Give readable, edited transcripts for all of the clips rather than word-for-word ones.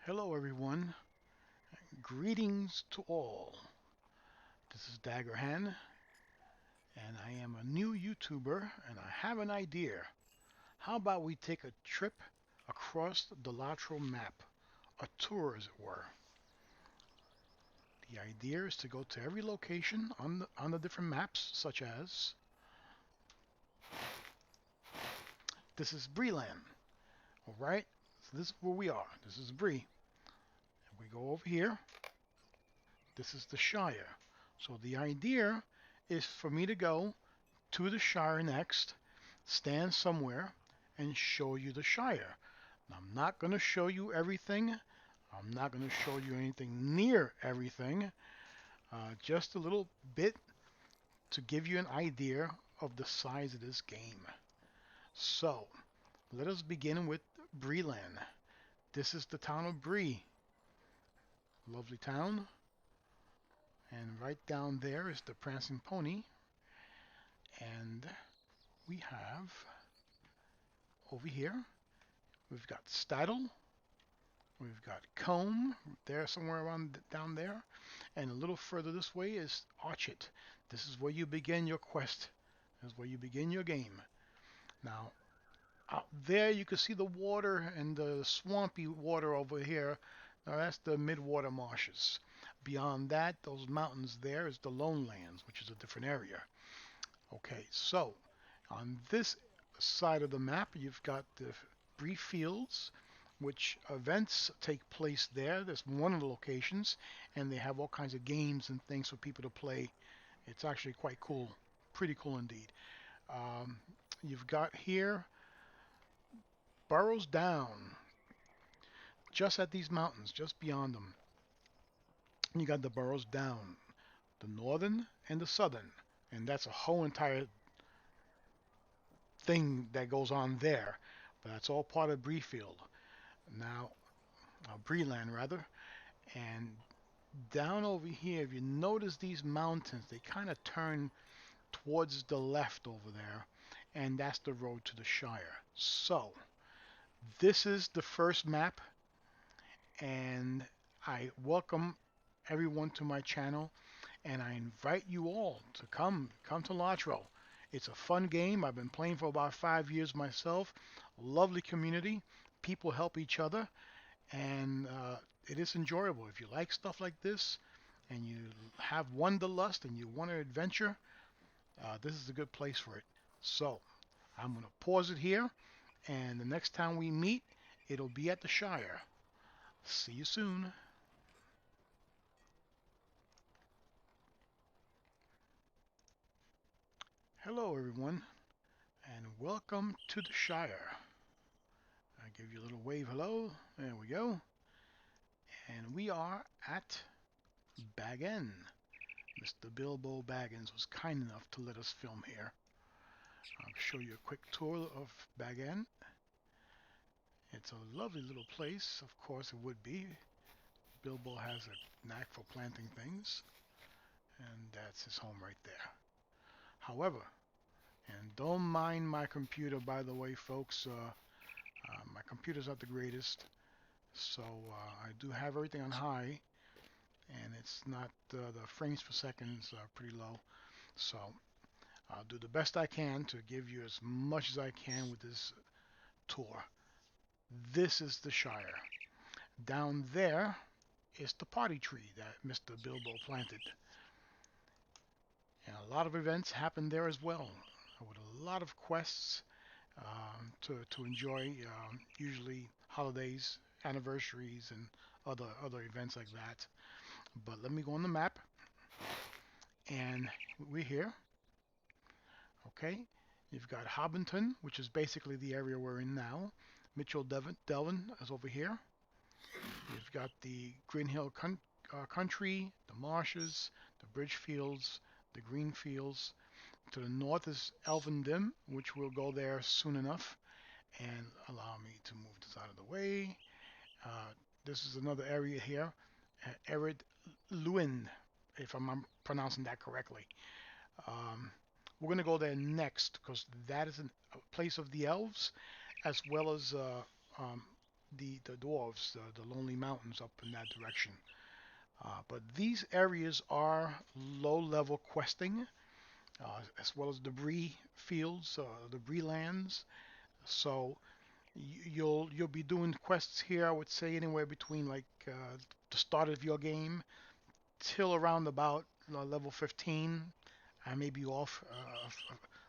Hello, everyone. Greetings to all. This is Daggerhan, and I am a new YouTuber, and I have an idea. How about we take a trip across the LOTRO map, a tour, as it were? The idea is to go to every location on the different maps, such as this is Breeland. All right, so this is where we are. This is Bree. And we go over here. This is the Shire. So the idea is for me to go to the Shire next, stand somewhere, and show you the Shire. Now, I'm not going to show you everything. I'm not going to show you anything near everything. Just a little bit to give you an idea of the size of this game. So, let us begin with Breeland. This is the town of Bree. Lovely town. And right down there is the Prancing Pony. And we have over here, we've got Staddle. We've got Combe there somewhere around down there. And a little further this way is Archet. This is where you begin your quest. This is where you begin your game. Now, out there you can see the water and the swampy water over here. Now that's the midwater marshes. Beyond that, those mountains there is the Lone Lands, which is a different area. Okay, so on this side of the map, you've got the brief fields, which events take place there. That's one of the locations, and they have all kinds of games and things for people to play. It's actually quite cool, pretty cool indeed. Um, you've got here Burrows Down, just at these mountains, just beyond them. You got the Burrows Down, the northern and the southern, and that's a whole entire thing that goes on there. But that's all part of Breefield. Now, Breeland rather, and down over here, if you notice these mountains, they kind of turn towards the left over there, and that's the road to the Shire. So, this is the first map, and I welcome everyone to my channel, and I invite you all to come to LOTRO. It's a fun game. I've been playing for about 5 years myself. Lovely community. People help each other, and it is enjoyable. If you like stuff like this, and you have wanderlust and you want an adventure, this is a good place for it. So I'm going to pause it here, and the next time we meet, it'll be at the Shire. See you soon. Hello, everyone, and welcome to the Shire. I give you a little wave hello. There we go. And we are at Bag End. Mr. Bilbo Baggins was kind enough to let us film here. I'll show you a quick tour of Bag End. It's a lovely little place. Of course it would be. Bilbo has a knack for planting things, and that's his home right there. However, and don't mind my computer, by the way, folks. My computer's not the greatest, so I do have everything on high, and it's not the frames per second are pretty low. So I'll do the best I can to give you as much as I can with this tour. This is the Shire. Down there is the party tree that Mr. Bilbo planted. And a lot of events happen there as well, with a lot of quests to enjoy, usually holidays, anniversaries, and other events like that. But let me go on the map, and we're here. Okay, you've got Hobbiton, which is basically the area we're in now. Mitchell Delvin is over here. You've got the Green Hill Country, the marshes, the bridge fields, the green fields. To the north is Elvendim, which we'll go there soon enough. And allow me to move this out of the way. This is another area here, Ered Luin, if I'm pronouncing that correctly. Um, we're going to go there next because that is a place of the elves, as well as um, the dwarves, the lonely mountains up in that direction. But these areas are low-level questing, as well as debris fields, debris lands. So you'll be doing quests here. I would say anywhere between like the start of your game till around about level 15. I may be off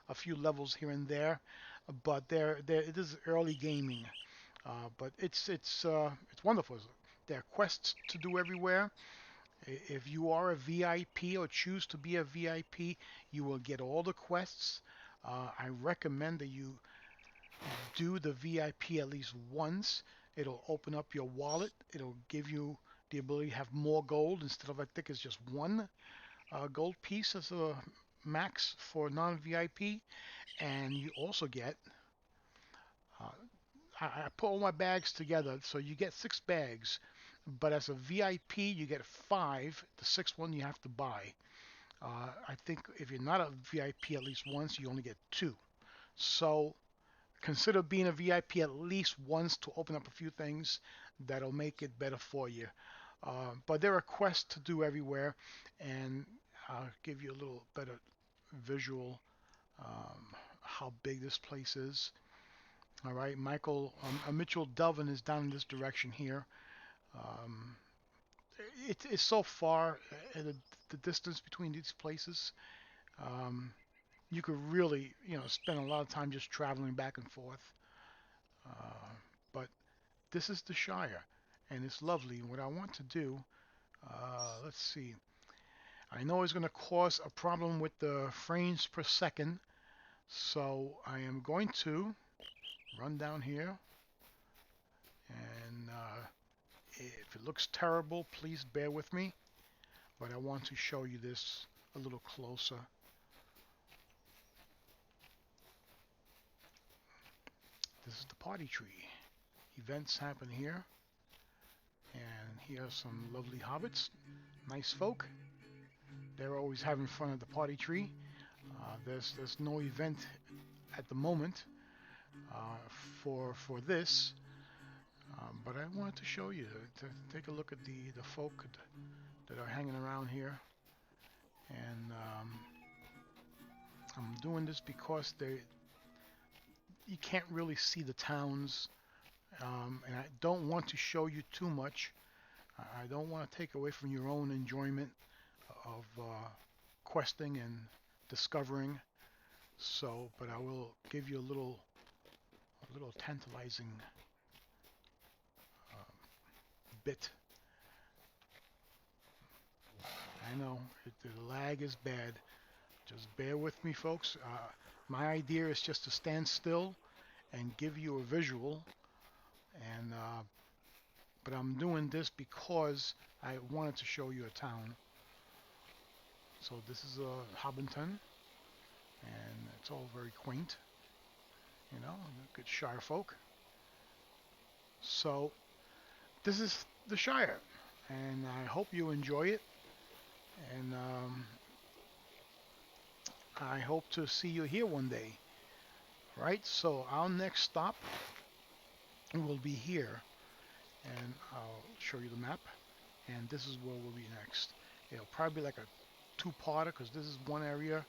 a few levels here and there, but there it is early gaming. But it's wonderful. There are quests to do everywhere. If you are a VIP or choose to be a VIP, you will get all the quests. I recommend that you do the VIP at least once. It'll open up your wallet. It'll give you the ability to have more gold instead of, I think it's just one gold piece as a max for non-VIP. And you also get, uh, I put all my bags together, so you get 6 bags. But as a VIP, you get 5. The sixth one you have to buy. I think if you're not a VIP at least once, you only get 2. So consider being a VIP at least once to open up a few things that'll make it better for you. But there are quests to do everywhere, and I'll give you a little better visual how big this place is. All right, Michael Mitchell Delvin is down in this direction here. Um, it's so far, the distance between these places. Um, you could really, spend a lot of time just traveling back and forth. Uh, but this is the Shire, and it's lovely. What I want to do, let's see. I know it's going to cause a problem with the frames per second, so I am going to run down here, and if it looks terrible, please bear with me, but I want to show you this a little closer. This is the party tree. Events happen here, and here are some lovely hobbits, nice folk. They're always having fun at the party tree. There's no event at the moment uh, for this, but I wanted to show you to take a look at the folk that are hanging around here, and I'm doing this because you can't really see the towns, and I don't want to show you too much. I don't want to take away from your own enjoyment of questing and discovering. So, but I will give you a little tantalizing uh, bit. I know the lag is bad. Just bear with me, folks. My idea is just to stand still and give you a visual, and but I'm doing this because I wanted to show you a town. So this is Hobbiton, and it's all very quaint, good Shire folk. So this is the Shire, and I hope you enjoy it, and I hope to see you here one day. Right, so our next stop will be here, and I'll show you the map, and this is where we'll be next. It'll probably be like a two-parter, because this is one area,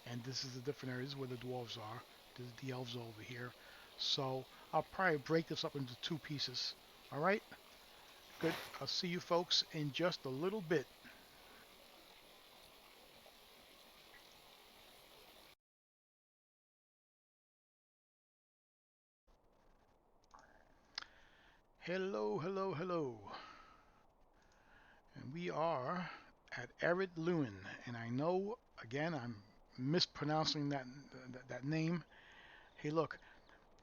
and this is the different areas where the dwarves are. This is the elves over here. So I'll probably break this up into 2 pieces. All right, good. I'll see you folks in just a little bit. Hello, hello, hello. And we are at Ered Luin, and I know again I'm mispronouncing that name. Hey, look,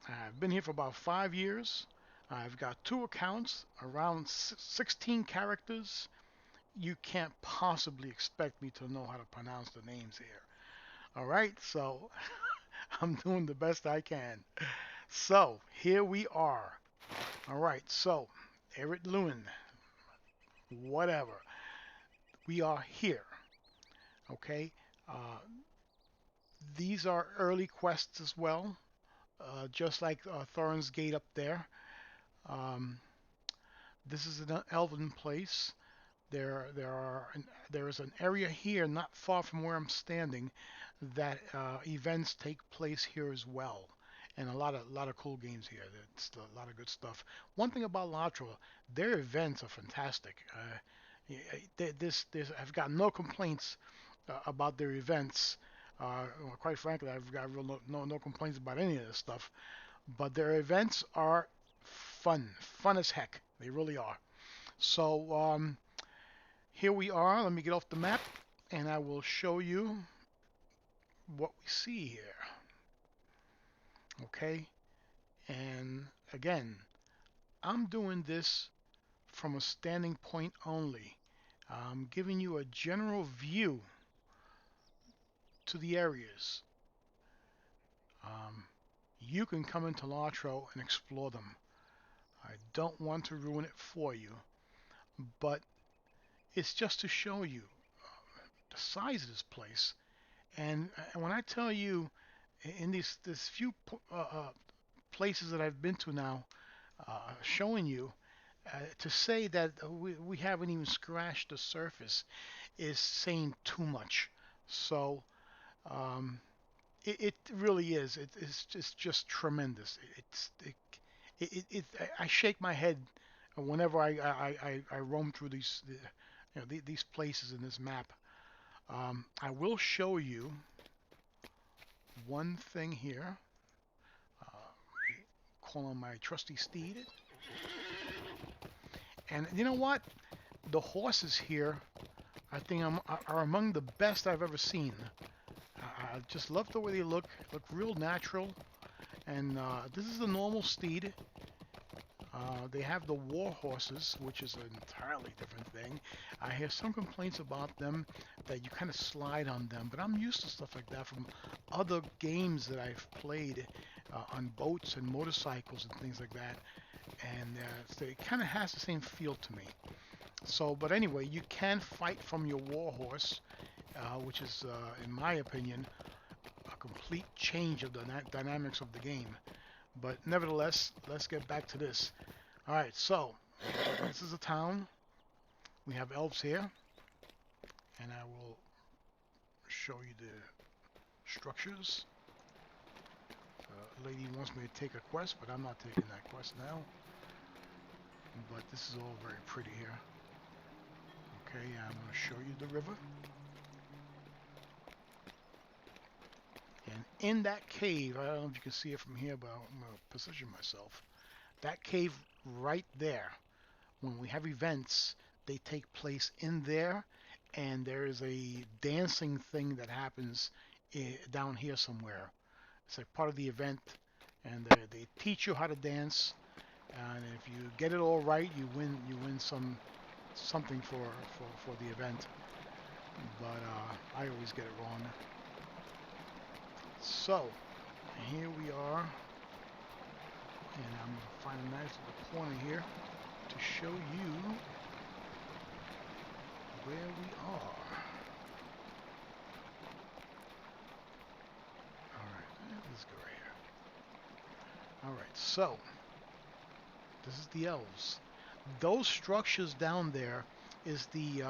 I've been here for about 5 years. I've got 2 accounts, around 16 characters. You can't possibly expect me to know how to pronounce the names here. All right, so I'm doing the best I can. So here we are. All right, so Ered Luin, whatever. We are here. Okay. Uh, these are early quests as well, just like Thorin's Gate up there. Um, this is an elven place. There is an area here not far from where I'm standing that events take place here as well, and a lot of cool games here. It's a lot of good stuff. One thing about LOTRO, their events are fantastic. I've got no complaints about their events. Well, quite frankly, I've got real no complaints about any of this stuff. But their events are fun as heck. They really are. So here we are. Let me get off the map and I will show you what we see here. Okay? And again, I'm doing this from a standing point only. I'm giving you a general view to the areas. Um, you can come into LOTRO and explore them. I don't want to ruin it for you, but it's just to show you the size of this place. And when I tell you, in this few places that I've been to now, showing you, to say that we haven't even scratched the surface is saying too much. So um, it really is. It's just tremendous. I shake my head whenever I roam through these places in this map. I will show you one thing here. Call on my trusty steed. And you know what? The horses here, I think, are among the best I've ever seen. I just love the way they look real natural. And this is the normal steed. They have the war horses, which is an entirely different thing. I hear some complaints about them that you kind of slide on them, but I'm used to stuff like that from other games that I've played on boats and motorcycles and things like that. And so it kind of has the same feel to me. So, but anyway, you can fight from your war horse, which is, in my opinion, a complete change of the dynamics of the game. But nevertheless, let's get back to this. All right, so this is a town. We have elves here, and I will show you the structures. Lady wants me to take a quest, but I'm not taking that quest now. But this is all very pretty here. Okay, I'm going to show you the river. And in that cave, I don't know if you can see it from here, but I'm going to position myself. That cave right there, when we have events, they take place in there, and there is a dancing thing that happens down here somewhere. It's like part of the event, and they teach you how to dance, and if you get it all right, you win something for the event. But I always get it wrong. So here we are, and I'm gonna find a nice little corner here to show you where we are. Alright, let's go right here. Alright, so this is the elves. Those structures down there is the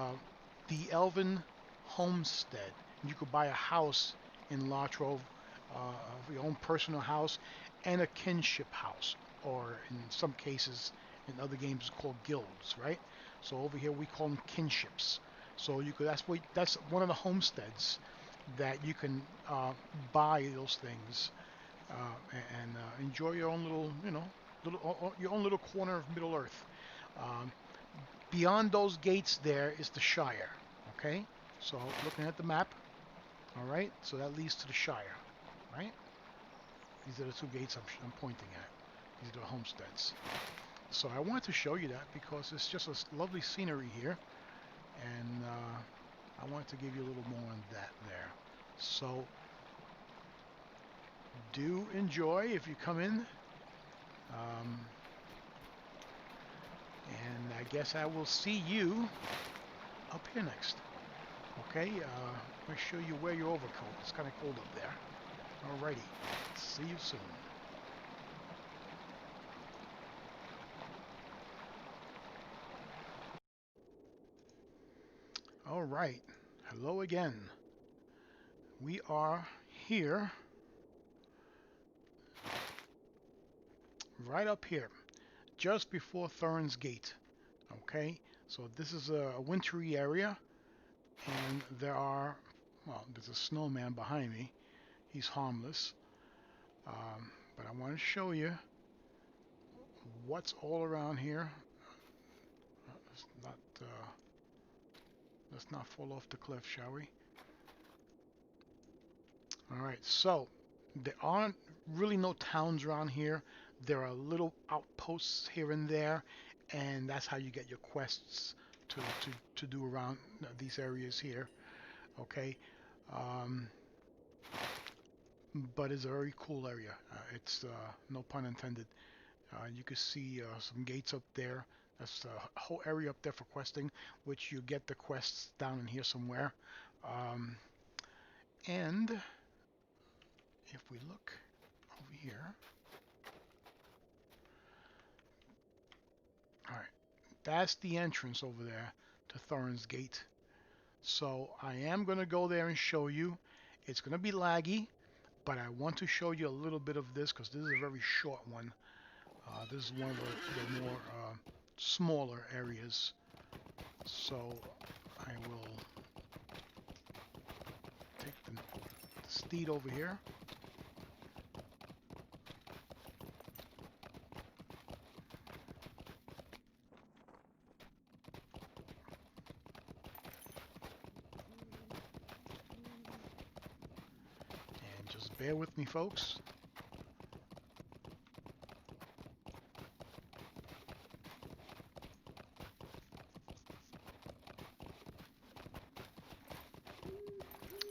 elven homestead. You could buy a house in LOTRO, your own personal house, and a kinship house, or in some cases, in other games, it's called guilds, right? So over here we call them kinships. So you could that's one of the homesteads that you can buy those things and enjoy your own little, your own little corner of Middle Earth. Um, Beyond those gates there is the Shire. Okay, so looking at the map, all right, so that leads to the Shire, right? These are the two gates I'm pointing at. These are the homesteads. So I wanted to show you that because it's just a lovely scenery here, and I wanted to give you a little more on that there. So do enjoy if you come in. And I guess I will see you up here next. Okay, make sure you wear your overcoat. It's kind of cold up there. Alrighty, see you soon. All right. Hello again. We are here, right up here, just before Thorn's Gate. Okay, so this is a wintry area, and there's a snowman behind me. He's harmless. But I want to show you what's all around here. Let's not, let's not fall off the cliff, shall we? All right, so there aren't really no towns around here. There are little outposts here and there, and that's how you get your quests to do around these areas here. Okay, um, but it's a very cool area. It's no pun intended. You can see some gates up there. That's the whole area up there for questing, which you get the quests down in here somewhere. And if we look over here, all right, that's the entrance over there to Thorin's Gate. So I am going to go there and show you. It's going to be laggy, but I want to show you a little bit of this because this is a very short one. This is one of the more smaller areas. So I will take the steed over here. And just bear with me, folks.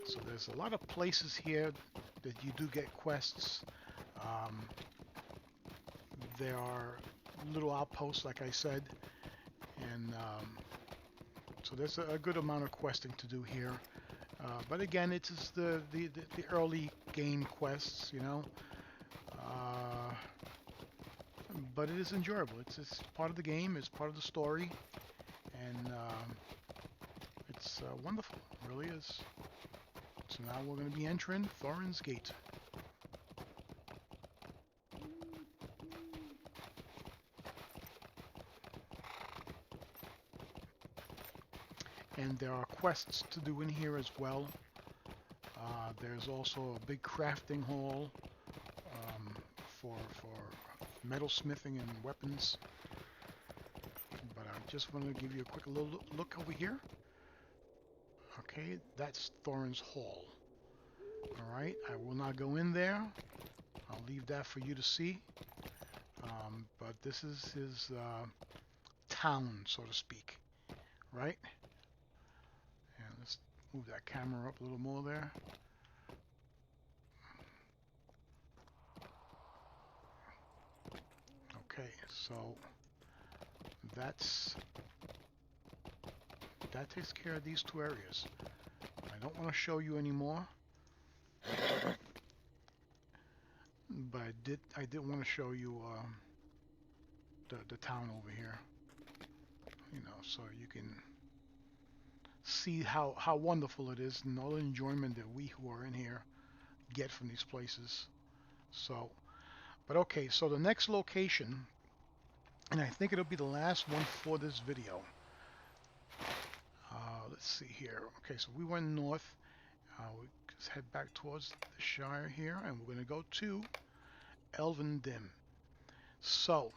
So there's a lot of places here that you do get quests. There are little outposts, like I said, and so there's a good amount of questing to do here. But again, it's just the early game quests, you know. But it is enjoyable. It's part of the game. It's part of the story, and it's wonderful. It really is. So now we're going to be entering Thorin's Gate. And there are quests to do in here as well. There's also a big crafting hall for metalsmithing and weapons. But I just want to give you a quick little look over here. Okay, that's Thorin's Hall. Alright, I will not go in there. I'll leave that for you to see. But this is his town, so to speak. Right? And let's move that camera up a little more there. Okay, so that takes care of these two areas. I don't want to show you anymore, but I did want to show you the town over here. You know, so you can see how wonderful it is and all the enjoyment that we who are in here get from these places. So, but okay, so the next location, and I think it'll be the last one for this video. Let's see here. Okay, so we went north. Let's head back towards the Shire here, and we're going to go to Elven Dim. So,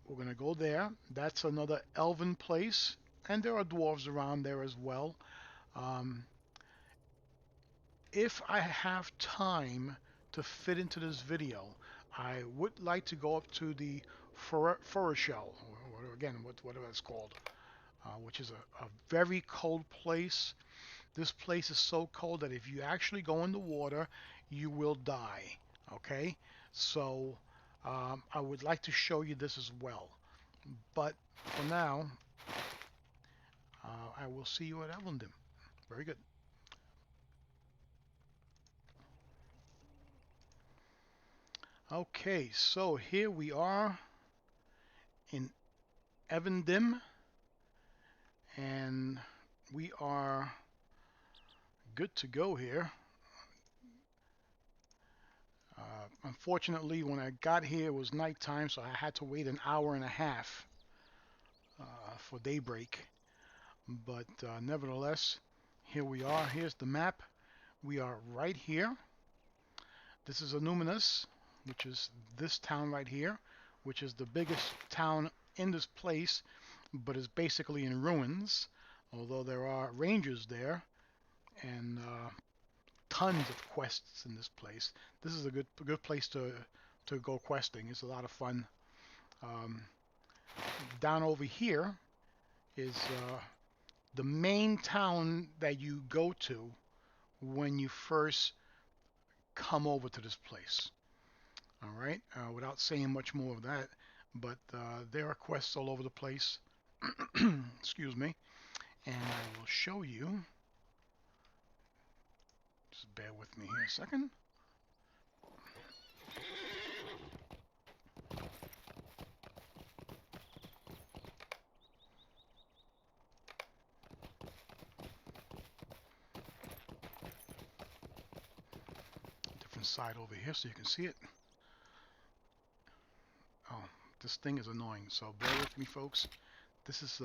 we're going to go there. That's another elven place, and there are dwarves around there as well. If I have time to fit into this video, I would like to go up to the Foreshell, or again, whatever it's called, which is a very cold place. This place is so cold that if you actually go in the water, you will die. Okay, so I would like to show you this as well. But for now, I will see you at Elvendim. Very good. Okay, so here we are in Evendim, and we are good to go here. Unfortunately, when I got here, it was nighttime, so I had to wait an hour and a half for daybreak. But nevertheless, here we are. Here's the map. We are right here. This is Illuminus, which is this town right here, which is the biggest town in this place, but is basically in ruins, although there are rangers there and tons of quests in this place. This is a good place to go questing. It's a lot of fun. Um, Down over here is the main town that you go to when you first come over to this place. All right, without saying much more of that, but there are quests all over the place. Excuse me, and I will show you. Just bear with me here a second. Different side over here so you can see it. Oh, this thing is annoying, so bear with me, folks. This is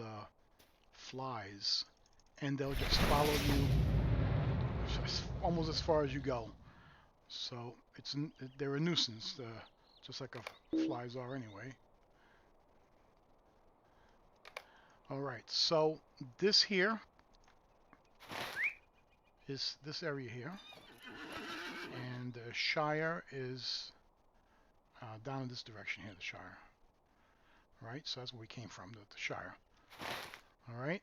flies, and they'll just follow you almost as far as you go. So they're a nuisance, just like flies are anyway. All right, so this here is this area here, and the Shire is down in this direction here, the Shire. All right, so that's where we came from, the Shire. All right,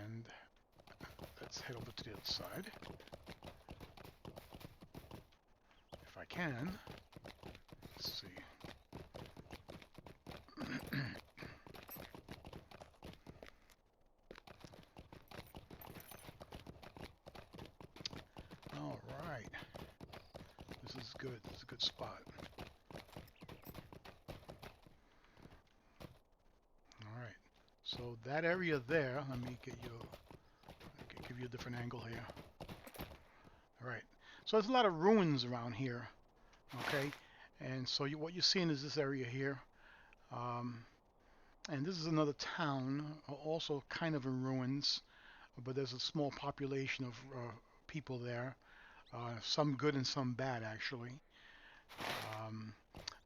and let's head over to the other side. If I can. Let's see. All right. This is good. This is a good spot. All right. So that area there, let me give you a different angle here. All right. So there's a lot of ruins around here. Okay. And so what you're seeing is this area here. And this is another town, also kind of in ruins, but there's a small population of people there. Some good and some bad, actually. Um,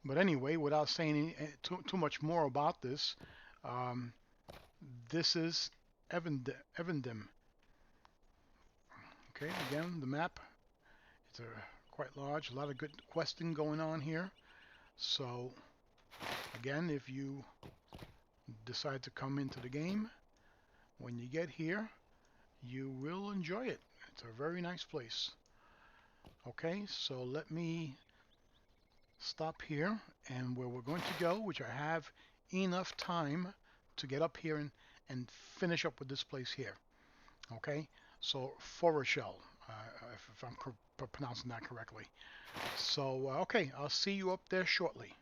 but anyway, without saying too much more about this, um, this is Evendim. Okay, again, the map. It's quite large, a lot of good questing going on here. So, again, if you decide to come into the game, when you get here, you will enjoy it. It's a very nice place. Okay, so let me stop here, and where we're going to go, which I have enough time to get up here and finish up with this place here. Okay, so Foreshell, if I'm pronouncing that correctly. So, okay, I'll see you up there shortly.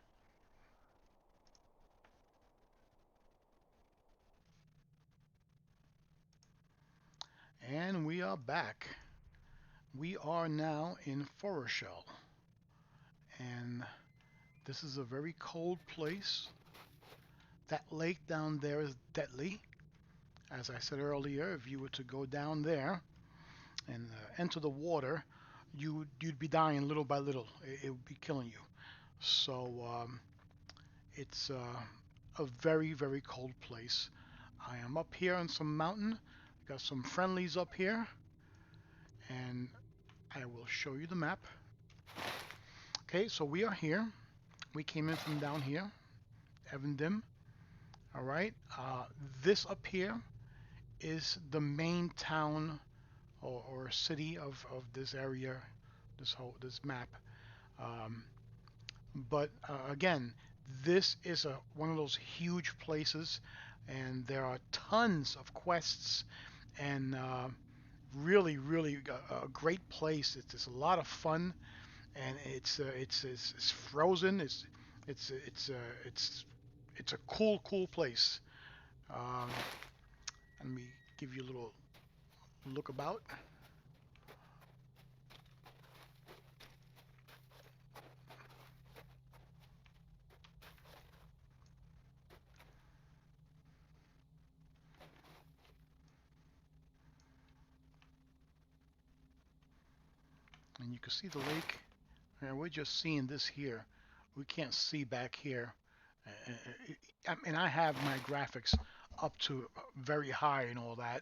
And we are back. We are now in Foreshell, and this is a very cold place. That lake down there is deadly. As I said earlier, if you were to go down there and enter the water, you'd be dying little by little. It would be killing you. So it's a very, very cold place. I am up here on some mountain. Got some friendlies up here, and I will show you the map. Okay, so we are here. We came in from down here, Evendim. All right. This up here is the main town or city of this area, this map. Um, but again, this is one of those huge places, and there are tons of quests, and really, really a great place. It's a lot of fun, and it's frozen. It's it's it's it's a cool place. Um, Let me give you a little look about. And you can see the lake. And we're just seeing this here. We can't see back here. And I have my graphics up to very high and all that.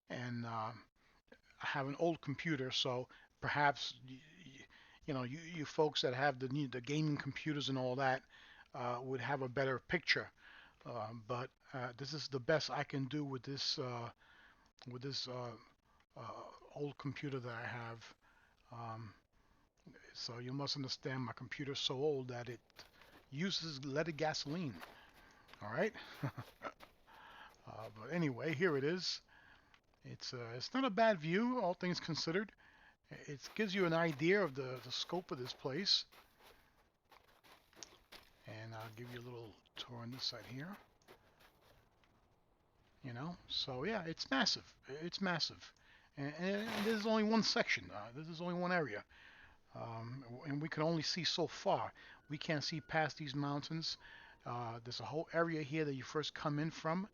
And I have an old computer, so perhaps you folks that have the gaming computers and all that would have a better picture. But this is the best I can do with this old computer that I have. Um, so you must understand my computer's so old that it uses leaded gasoline. All right. But anyway, here it is. It's not a bad view, all things considered. It gives you an idea of the scope of this place. And I'll give you a little tour on this side here. So yeah, it's massive. It's massive. And this is only one section. This is only one area. And we can only see so far. We can't see past these mountains. There's a whole area here that you first come in from,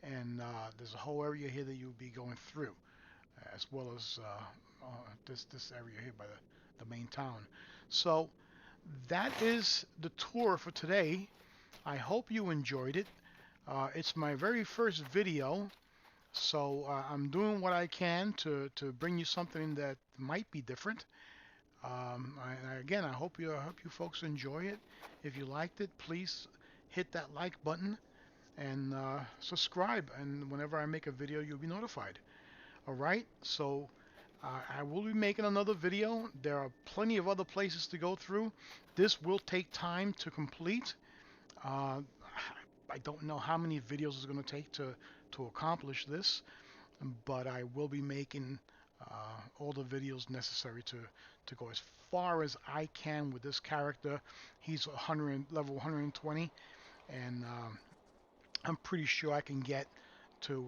and there's a whole area here that you'll be going through, as well as this area here by the main town. So that is the tour for today. I hope you enjoyed it. It's my very first video, so I'm doing what I can to bring you something that might be different. Again, I hope you folks enjoy it. If you liked it, please hit that like button and subscribe. And whenever I make a video, you'll be notified. All right. So I will be making another video. There are plenty of other places to go through. This will take time to complete. Uh, I don't know how many videos it's going to take to accomplish this, but I will be making all the videos necessary to go as far as I can with this character. He's level 120, and I'm pretty sure I can get to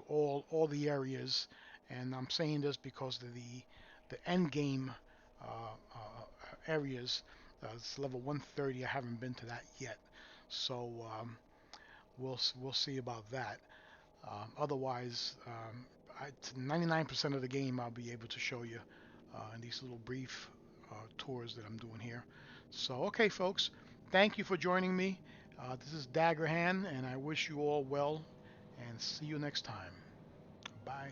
all the areas. And I'm saying this because the end game areas, it's level 130. I haven't been to that yet, so we'll see about that. Otherwise, 99% of the game I'll be able to show you in these little brief tours that I'm doing here. So, okay, folks, thank you for joining me. This is Daggerhan, and I wish you all well, and see you next time. Bye.